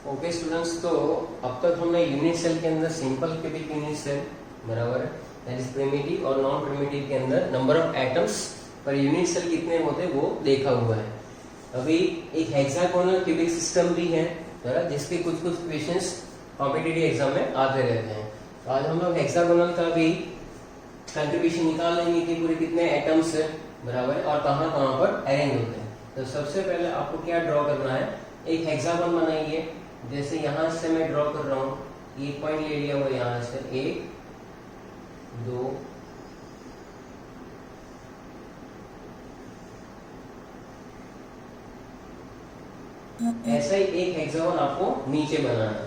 Okay students, तो अब तक हमने यूनिट सेल के अंदर सिंपल क्यूबिक यूनिट सेल बराबर है, दैट इज प्रिमिटिव और नॉन प्रिमिटिव के अंदर number of atoms per unit cell कितने होते हैं वो देखा हुआ है। अभी एक हेक्सागोनल क्यूबिक सिस्टम भी है बराबर, जिसके कुछ कुछ क्वेश्चंस कॉम्पिटिटिव एग्जाम में आते रहते हैं। तो आज हम लोग हेक्सागोनल का भी कंट्रीब्यूशन निकाल लेंगे कि पूरे कितने एटम्स है बराबर और कहाँ कहाँ पर अरेंज होते हैं। तो सबसे पहले आपको क्या ड्रॉ करना है, एक हेक्सागोन बनाइए। जैसे यहां से मैं ड्रॉ कर रहा हूं, ये पॉइंट ले लिया हुआ यहां से 1 2 ऐसा ही एक हेक्सागोन आपको नीचे बनाना है।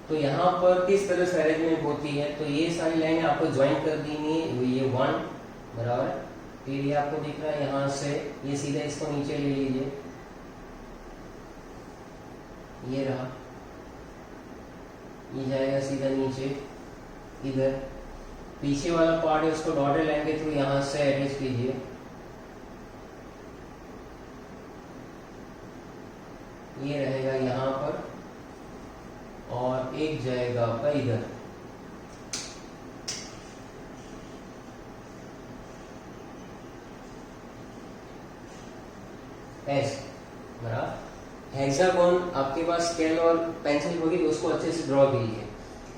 तो यहाँ पर किस तरह से अरेंजमेंट होती है, तो ये सारी लाइनें आपको ज्वाइन कर देनी है। ये 1 बराबर, फिर ये आपको दिख रहा है यहाँ से ये सीधा इसको नीचे ले लीजिए, ये रहा, ये जाएगा सीधा नीचे इधर। पीछे वाला पार्ट है उसको डॉटेड लाइन के थ्रू यहाँ से अटैच कीजिए, ये रहेगा यहाँ पर और एक जाएगा आपका इधर। एस बराबर। हेक्सागोन आपके पास स्केल और पेंसिल होगी तो उसको अच्छे से ड्रॉ कीजिए।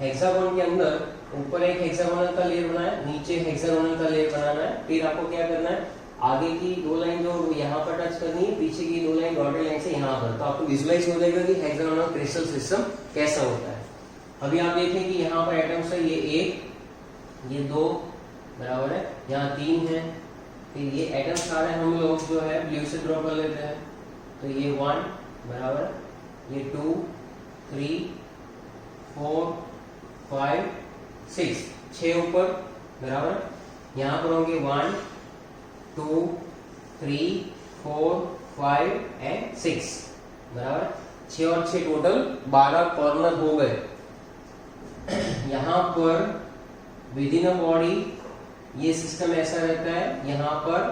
हेक्सागोन के अंदर ऊपर एक हेक्सागोनल का लेयर बनाना है, नीचे हेक्सागोनल का लेयर बनाना है। फिर आपको क्या करना है, आगे की 2 लाइन जो यहाँ पर टच करनी है, पीछे की 2 लाइन डॉटेड लाइन से यहाँ पर, तो आपको विजुलाइज हो जाएगा कि हेक्सागोनल क्रिस्टल सिस्टम कैसा होता है। अभी आप देखें कि यहाँ पर एटम्स है, ये 1 ये 2 बराबर है, यहाँ 3 है। फिर ये एटम्स सारे हम लोग जो है ब्लू से ड्रॉ कर लेते हैं। तो ये 1 बराबर, ये 2 3 4 5 6 ऊपर बराबर। यहाँ पर होंगे 1 2 3 4 5 एंड 6 बराबर। 6 और 6 टोटल 12 कॉर्नर हो गए। यहाँ पर विद इन अ बॉडी ये सिस्टम ऐसा रहता है, यहाँ पर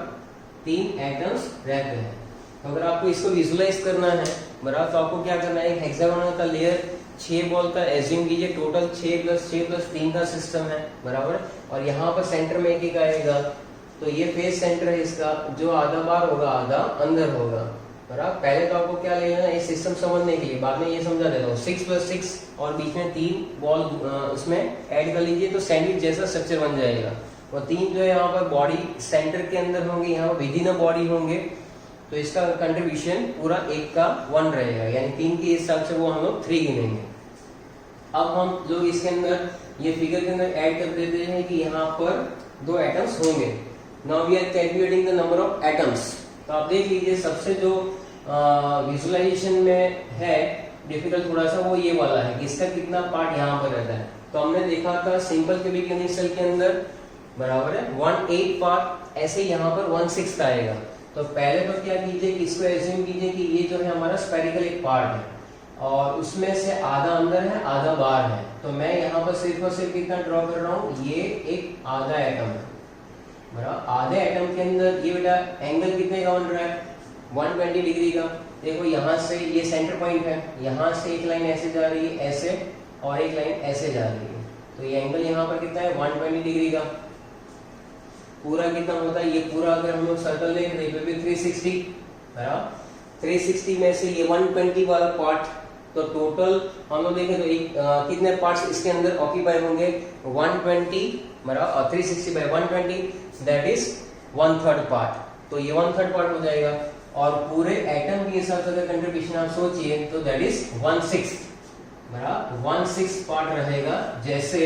3 एटम्स रहते हैं। तो अगर आपको इसको विजुलाइज करना है बराबर, तो आपको क्या करना है, एक हेक्सागोनल का लेयर 6 बॉल का एज्यूम कीजिए, टोटल 6 + 3 का सिस्टम है बराबर। और यहाँ पर सेंटर में एक आएगा, तो ये फेस सेंटर है इसका, जो आधा बार होगा आधा अंदर होगा बराबर। पहले तो आपको क्या लेना है, ये सिस्टम समझने के लिए, बाद में ये समझा देता हूँ। 6 + 6 और बीच में 3 बॉल उसमें ऐड कर लीजिए, तो सैंडविच जैसा स्ट्रक्चर बन जाएगा। और 3 जो है यहाँ पर बॉडी सेंटर के अंदर होंगे, यहाँ पर विद इन अ बॉडी होंगे, तो इसका कंट्रीब्यूशन पूरा 1 का 1 रहेगा, यानी 3 के हिसाब से वो हम लोग 3 गिनेंगे। अब हम लोग इसके अंदर ये फिगर के अंदर ऐड कर देते हैं कि यहाँ पर 2 एटम्स होंगे। Now we are calculating the number of atoms. तो आप देख लीजिए, सबसे जो विजुअलाइजेशन में है डिफिकल्ट थोड़ा सा, वो ये वाला है कि इसका कितना पार्ट यहाँ पर रहता है। तो हमने देखा था सिंपल क्यूबिक यूनिट सेल के अंदर बराबर है 1/8 पार्ट, ऐसे यहाँ पर 1/6 का आएगा। तो पहले तो क्या कीजिए कि इसको एज्यूम कीजिए कि ये जो है हमारा स्फेरिकल एक पार्ट है और उसमें से आधा अंदर है आधा बाहर है। तो मैं यहाँ पर सिर्फ और सिर्फ कितना ड्रॉ कर रहा हूँ, ये एक आधा एटम है बराबर। आधे एटम के अंदर ये बेटा एंगल कितने का बन रहा है, 120 डिग्री का। देखो यहाँ से ये सेंटर पॉइंट है, यहाँ से एक लाइन ऐसे जा रही है ऐसे, और एक लाइन ऐसे जा रही है, तो ये एंगल यहाँ पर कितना है 120 डिग्री का। पूरा कितना होता है, ये पूरा अगर हम लोग सर्कल लेंगे तो ये भी 360 बराबर। 360 में से ये 120 वाला पार्ट, तो टोटल हम लोग देखें तो एक कितने पार्ट्स इसके अंदर ऑक्यूपाई होंगे, 120 बराबर, और 360 बाय 120 दैट इज 1/3 पार्ट। तो ये 1/3 पार्ट हो जाएगा। और पूरे एटम के हिसाब से अगर कंट्रीब्यूशन आप सोचिए तो दैट इज 1/6 बराबर, 1/6 पार्ट रहेगा। जैसे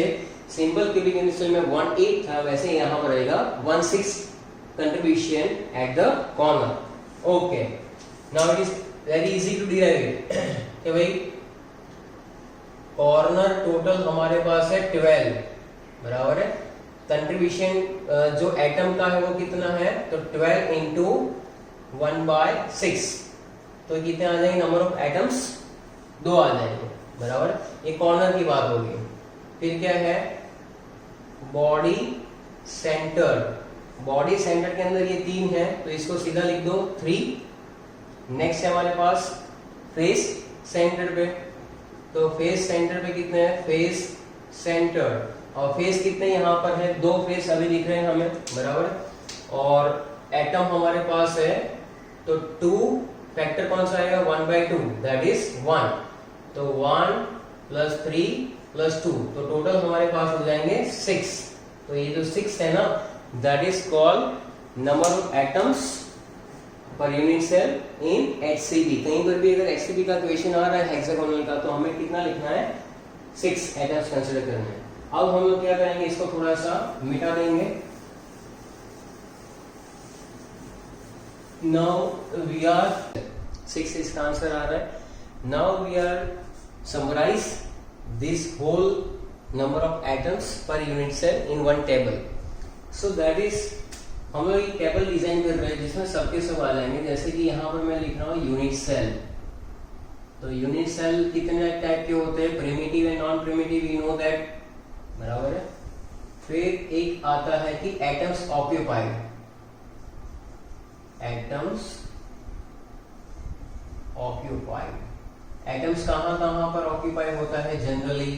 सिंपल क्यूबिक यूनिट सेल में 1/8 था, वैसे यहाँ पर रहेगा 1/6 contribution at the corner. Okay, now it is very easy to derive it कि भाई कॉर्नर टोटल हमारे पास है 12, बराबर है कंट्रीब्यूशन जो एटम का है वो कितना है, तो 12 इंटू 1/6, तो कितने आ जाएंगे नंबर ऑफ एटम्स, 2 आ जाएंगे, बराबर। ये कॉर्नर की बात होगी। फिर क्या है, बॉडी सेंटर, बॉडी सेंटर के अंदर ये 3 है तो इसको सीधा लिख दो 3। नेक्स्ट है हमारे पास फेस सेंटर पे, तो फेस सेंटर पे कितने हैं, फेस सेंटर, और फेस कितने यहाँ पर है, 2 फेस अभी दिख रहे हैं हमें, बराबर। और एटम हमारे पास है तो 2 फैक्टर कौन सा आएगा, 1/2, दैट इज 1, तो 1 + 3 + 2, तो टोटल हमारे पास हो जाएंगे 6। तो ये जो 6 है ना, that is called number of atoms per unit cell in HCB। कहीं पर भी अगर HCB का क्वेश्चन आ रहा है हेक्सागोनल का, तो हमें कितना लिखना है, 6 एटम्स कंसीडर करना है। अब हम लोग क्या करेंगे, इसको थोड़ा सा मिटा देंगे। नाउ वी आर 6 इसका आंसर आ रहा है। Now we are summarise this whole number of atoms per unit cell in one table. So that is, हम लोग एक टेबल डिजाइन कर रहे हैं जिसमें सबके सब आ जाएंगे। जैसे कि यहाँ पर मैं लिख रहा हूँ यूनिट सेल, तो यूनिट सेल कितने टाइप के होते हैं, primitive and non primitive, we know that, बराबर है। फिर एक आता है कि atoms occupied, atoms occupied, atoms कहां कहां पर ऑक्यूपाई होता है जनरली,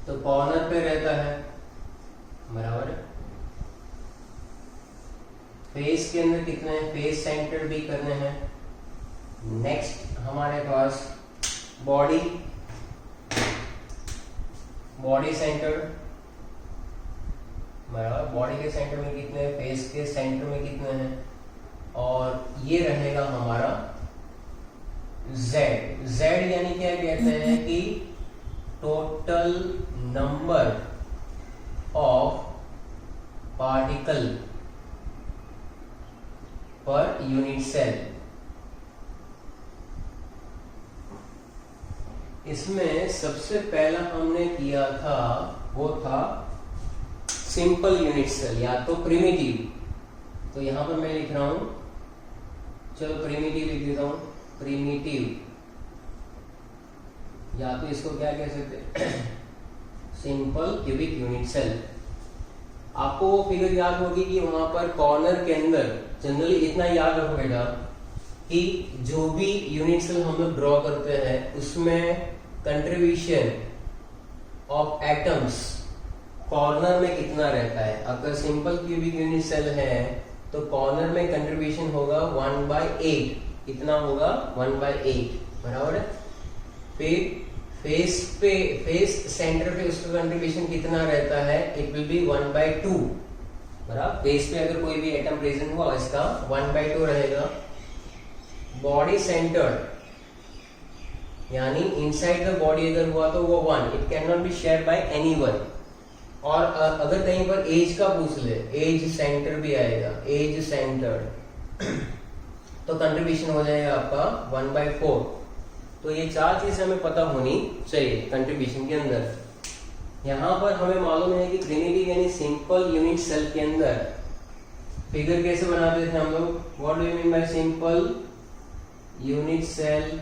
तो कॉर्नर पे रहता है, बराबर है। फेस के अंदर कितने हैं, फेस सेंटर भी करने हैं। नेक्स्ट हमारे पास बॉडी, बॉडी सेंटर, बराबर, बॉडी के सेंटर में कितने हैं, फेस के सेंटर में कितने हैं, और ये रहेगा हमारा Z। Z यानी क्या कहते हैं कि total number of particle per unit cell. इसमें सबसे पहला हमने किया था वो था सिंपल यूनिट सेल या तो प्रिमिटिव, तो यहां पर मैं लिख रहा हूं, चलो प्रिमिटिव लिख देता हूं, प्रिमिटिव, या तो इसको क्या कह सकते हैं सिंपल क्यूबिक यूनिट सेल। आपको वो फिगर याद होगी कि वहां पर कॉर्नर के अंदर जनरली इतना याद रखो बेटा कि जो भी यूनिट सेल हम लोग ड्रॉ करते हैं उसमें कंट्रीब्यूशन ऑफ एटम्स कॉर्नर में कितना रहता है। अगर सिंपल क्यूबिक यूनिट सेल है तो कॉर्नर में कंट्रीब्यूशन होगा 1/8, कितना होगा 1/8, बराबर है। फिर फेस पे, फेस सेंटर पे उसका कंट्रीब्यूशन कितना रहता है, इट विल बी 1/2, बराबर। फेस पे अगर कोई भी एटम प्रेजेंट हुआ इसका 1/2 रहेगा। बॉडी सेंटर यानी इनसाइड द बॉडी अगर हुआ तो वो 1, it can not be share bye anyone. और अगर कहीं पर एज का पूछ ले, एज सेंटर भी आएगा, एज सेंटर तो कंट्रीब्यूशन हो जाएगा आपका 1/4। तो ये 4 चीज हमें पता होनी चाहिए कंट्रीब्यूशन के अंदर। यहां पर हमें मालूम है कि प्रिमिटिव यानी सिंपल यूनिट सेल के अंदर फिगर कैसे बनाते थे हम लोग, what do you mean by simple unit cell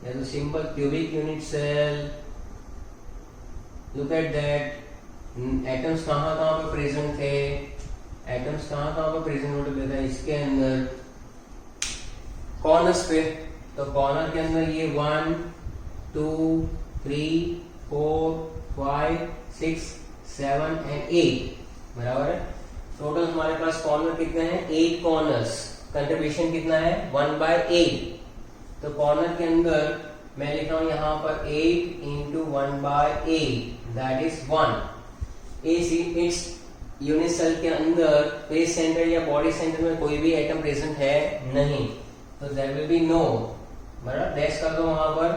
या तो simple cubic unit cell. Look at that, atoms कहां कहां पे प्रेजेंट थे, एटम्स कहां कहां पे प्रेजेंट होते थे इसके अंदर, कॉर्नर्स पे, तो कॉर्नर के अंदर ये 1 2 3 4 5 6 7 एंड 8, बराबर है। टोटल हमारे पास कॉर्नर कितने हैं, 8 कॉर्नर्स, कंट्रीब्यूशन कितना है 1/8। तो कॉर्नर के अंदर मैं लिख रहा हूं यहां पर 8 इंटू 1/8, दैट इज 1। इस यूनिट सेल के अंदर फेस सेंटर या बॉडी सेंटर में कोई भी एटम प्रेजेंट है नहीं, तो देयर विल बी नो, बराबर। डैश कर दो वहां पर।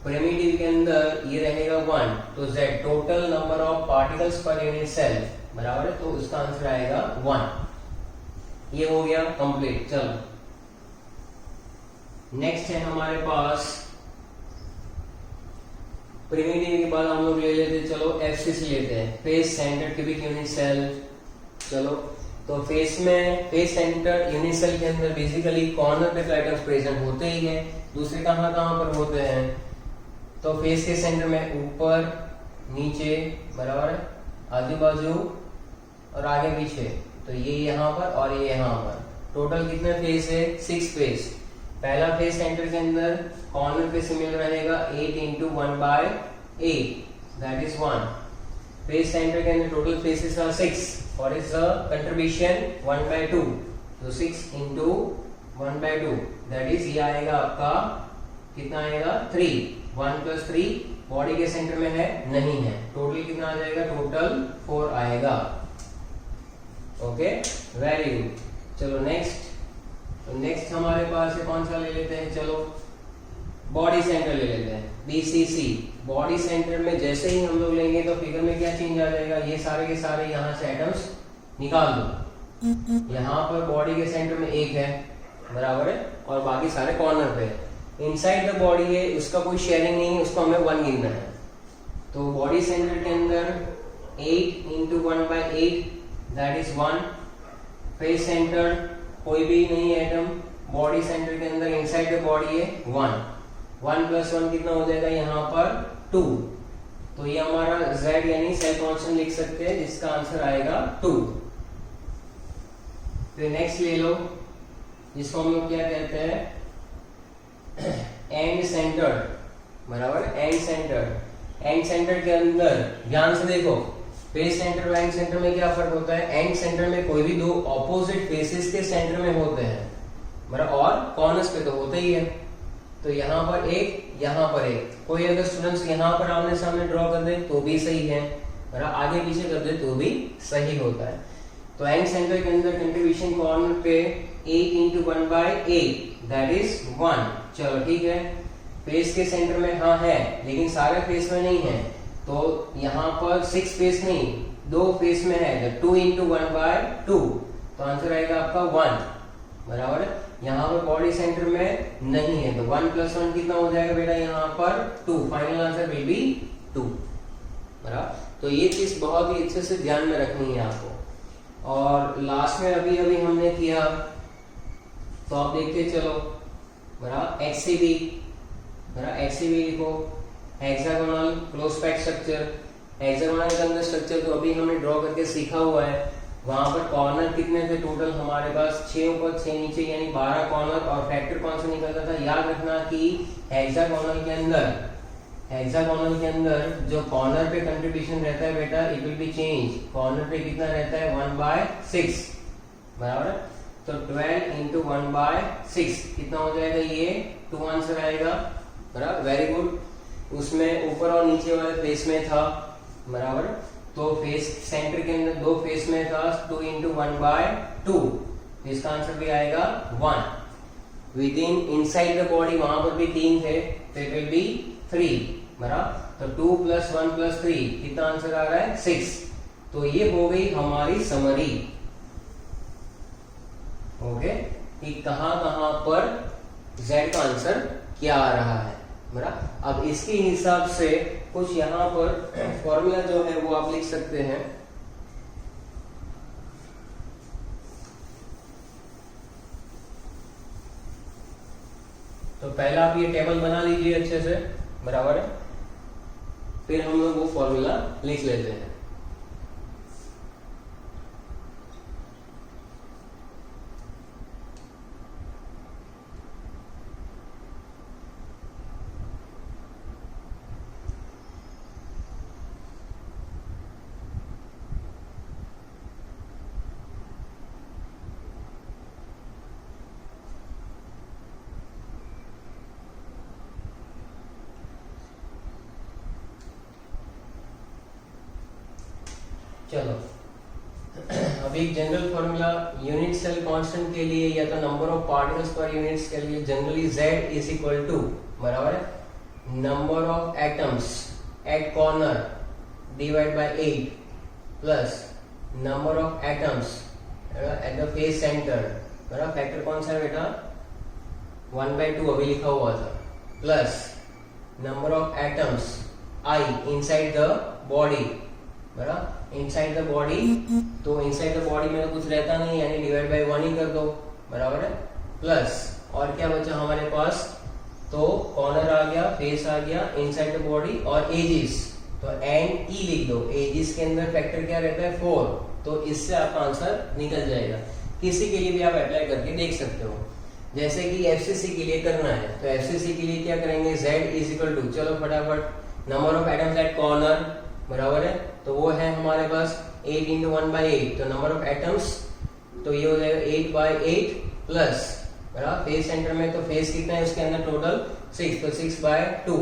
प्रिमिटिव के अंदर ये रहेगा 1, तो Z total number of particles per unit cell, बराबर है, तो उसका आंसर आएगा 1। ये हो गया कंप्लीट। चलो नेक्स्ट है हमारे पास प्रिमिटिव के बाद हम लोग ले लेते, चलो एफसीसी लेते हैं, face centre cubic unit cell. चलो तो फेस सेंटर यूनिट सेल के अंदर बेसिकली कॉर्नर पे आइटम्स प्रेजेंट होते ही है। दूसरे कहाँ कहाँ पर होते हैं, तो फेस के सेंटर में ऊपर नीचे बराबर, आजू बाजू और आगे पीछे, तो ये यहाँ पर और ये यहाँ पर। टोटल कितने फेस है, 6 फेस। पहला फेस सेंटर के अंदर कॉर्नर पे सिमिलर रहेगा 8 into 1/8, that is 1। Face centre के अंदर टोटल फेसेस आर 6, और इज द कंट्रीब्यूशन 1/2, तो 6 into 1/2, दैट इज ये आएगा आपका कितना आएगा 3। 1 + 3 बॉडी के सेंटर में है नहीं है, टोटल कितना आ जाएगा, टोटल 4 आएगा। Okay, very good. चलो नेक्स्ट, तो नेक्स्ट हमारे पास है कौन सा ले लेते हैं, चलो बॉडी सेंटर ले लेते हैं, बीसीसी। बॉडी सेंटर में जैसे ही हम लोग लेंगे तो फिगर में क्या चेंज आ जाएगा, ये सारे के सारे यहाँ से एटम्स निकाल दो। यहाँ पर बॉडी के सेंटर में एक है बराबर है, और बाकी सारे कॉर्नर पे है। इनसाइड द बॉडी है, उसका कोई शेयरिंग नहीं है, उसको हमें 1 गिनना है। तो बॉडी सेंटर के अंदर 8 into 1/8, that is 1। Face centre कोई भी नहीं एटम, बॉडी सेंटर के अंदर इनसाइड द बॉडी है 1। 1 + 1 कितना हो जाएगा यहाँ पर 2। तो ये हमारा Z यानी सेल कांस्टेंट लिख सकते हैं, जिसका आंसर आएगा 2। फिर नेक्स्ट ले लो, जिसको हम लोग क्या कहते हैं, एंड सेंटर बराबर। एंड सेंटर के अंदर ध्यान से देखो, फेस सेंटर और एंड सेंटर में क्या फर्क होता है। एंड सेंटर में कोई भी दो ऑपोजिट फेसेस के सेंटर में होते हैं बराबर, और कॉर्नर्स पे तो होते ही है। तो यहाँ पर एक, यहाँ पर एक। कोई अगर स्टूडेंट्स यहाँ पर आमने सामने ड्रॉ कर दे तो भी सही है, बराबर, आगे पीछे कर दे तो भी सही होता है। तो एंड सेंटर के अंदर कंट्रीब्यूशन कॉर्नर पे 8 into 1/8, दैट इज 1। चलो ठीक है। फेस के सेंटर में हाँ है, लेकिन सारे फेस में नहीं है, तो यहाँ पर 6 फेस नहीं, 2 फेस में है, तो 2 into 1/2, तो आंसर आएगा आपका 1 बराबर। यहाँ पर बॉडी सेंटर में नहीं है, तो 1 + 1 कितना हो जाएगा बेटा, यहाँ पर 2। फाइनल आंसर विल बी 2 बराबर। तो ये चीज बहुत ही अच्छे से ध्यान में रखनी है आपको। और लास्ट में अभी हमने किया, तो आप देखते चलो बराबर, HCB बराबर, HCB लिखो, hexagonal close pack structure. Hexagonal के अंदर स्ट्रक्चर तो अभी हमने ड्रॉ करके सीखा हुआ है। वहां पर कॉर्नर कितने थे टोटल हमारे पास, 6 ऊपर 6 नीचे, यानी 12 कॉर्नर, और फैक्टर कौन सा निकलता था, याद रखना कि हेक्सागोनल के अंदर जो कॉर्नर पे कंट्रीब्यूशन रहता है बेटा, it will be change. Corner पे कितना रहता है, 1/6 बराबर। तो 12 into 1/6 कितना हो जाएगा, ये 2 आंसर आएगा बराबर, वेरी गुड। उसमें ऊपर और नीचे वाले फेस में था बराबर, तो फेस सेंटर के अंदर 2 फेस में था, 2 into 1/2, इसका आंसर भी आएगा 1। With in inside the body वहां पर भी 3 थे, तो इट विल बी 3 बराबर। तो 2 + 1 + 3 कितना आंसर आ रहा है, 6। तो ये हो गई हमारी समरी, ओके, कि कहां कहां पर Z का आंसर क्या आ रहा है बराबर। अब इसके हिसाब से कुछ यहाँ पर फॉर्मूला जो है वो आप लिख सकते हैं। तो पहला आप ये टेबल बना लीजिए अच्छे से बराबर है, फिर हम लोग वो फॉर्मूला लिख लेते हैं। चलो अब एक general formula unit cell constant के लिए या तो number of particles per units के लिए generally Z is equal to बराबर है number of atoms at corner divide by 8 plus number of atoms at the face centre बराबर। फैक्टर कौन सा है बेटा, 1/2 अभी लिखा हुआ था, plus number of atoms I inside the body, बराबर इनसाइड द बॉडी, तो इनसाइड द बॉडी में तो कुछ रहता नहीं, यानी डिवाइड बाय 1 ही कर दो, बराबर है। प्लस और क्या बचा हमारे पास, तो कॉर्नर आ गया, फेस आ गया, इनसाइड द बॉडी और एजिस, तो एंड ई लिख दो। एजिस के अंदर फैक्टर क्या रहता है 4, तो इससे आपका आंसर निकल जाएगा। किसी के लिए भी आप अप्लाई करके देख सकते हो, जैसे कि एफसीसी के लिए करना है, तो एफसीसी के लिए क्या करेंगे, z इज इक्वल टू, चलो फटाफट, number of atoms at corner, बराबर है, तो वो है हमारे पास 8 इंटू 1/8, तो नंबर ऑफ एटम्स, तो ये हो जाएगा 8/8 प्लस, बराबर फेस सेंटर में, तो फेस कितना है उसके अंदर टोटल 6, तो 6/2,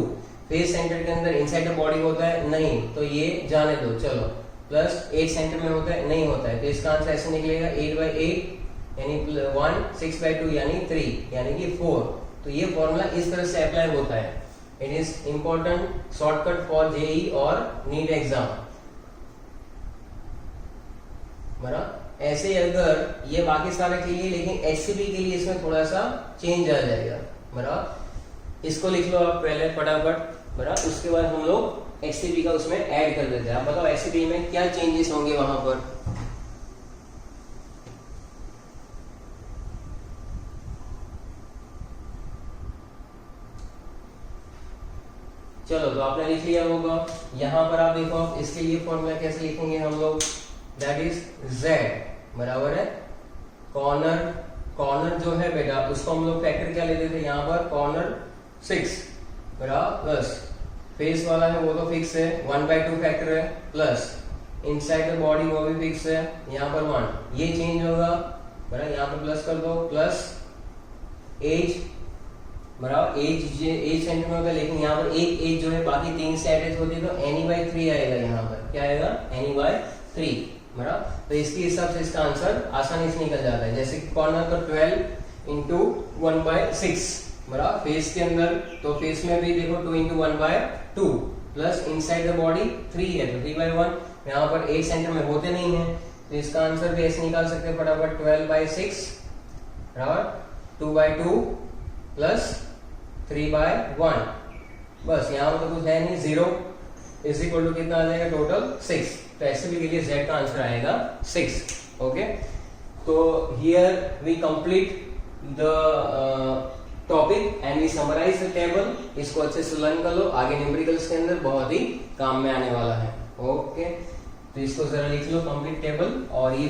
फेस सेंटर के अंदर इनसाइड द बॉडी होता है नहीं, तो ये जाने दो, चलो, प्लस 8 सेंटर में होता है नहीं होता है, तो इसका आंसर ऐसे निकलेगा 8/8 यानी 1, 6/2 यानी 3 यानी कि 4। तो ये फॉर्मूला इस तरह से अप्लाई होता है। It is important shortcut for JEE और नीट एग्जाम, बराबर। ऐसे अगर ये बाकी सारे के लिए, लेकिन एचसीबी के लिए इसमें थोड़ा सा चेंज आ जाएगा, बराबर। इसको लिख लो आप पहले फटाफट, बराबर, उसके बाद हम लोग एचसीबी का उसमें ऐड कर देते हैं। आप बताओ एचसीबी में क्या चेंजेस होंगे वहां पर। चलो, तो आपने लिख लिया होगा। यहां पर आप देखो, इसके लिए फॉर्मूला कैसे लिखेंगे हम लोग, दैट इज z, बराबर है कॉर्नर, कॉर्नर जो है बेटा उसको हम लोग फैक्टर क्या लेते थे यहाँ पर, कॉर्नर 6, बराबर, प्लस फेस वाला है वो तो फिक्स है, 1/2 फैक्टर है, प्लस इनसाइड द बॉडी वो भी फिक्स है, यहाँ पर 1, ये चेंज होगा, बराबर, यहाँ पर प्लस कर दो, प्लस एज, बराबर, एज सेंटर में होता है, लेकिन यहाँ पर एक एज जो है बाकी 3 से अटैच होती है, तो any/3 आएगा, यहाँ पर क्या आएगा any/3, बराबर। तो इसके हिसाब से इसका आंसर आसानी से निकल जाता है। जैसे कि कॉर्नर का 12 इंटू 1/6, बराबर, फेस के अंदर, तो फेस में भी देखो 2 into 1/2, plus inside the body 3 है, तो 3/1, यहाँ पर 8 सेंटर में होते नहीं है, तो इसका आंसर भी ऐसे निकाल सकते हैं फटाफट, 12/6, बराबर, 2/2 प्लस 3/1, बस यहाँ पर तो कुछ है नहीं, 0 इज इक्वल टू कितना आ जाएगा टोटल 6, तो ऐसे भी के लिए z का आंसर आएगा 6। ओके, तो here we complete the topic and we summarise the table. इसको अच्छे से लर्न कर लो, आगे न्यूमेरिकल्स के अंदर बहुत ही काम में आने वाला है। ओके, तो इसको जरा लिख लो कंप्लीट टेबल, और ये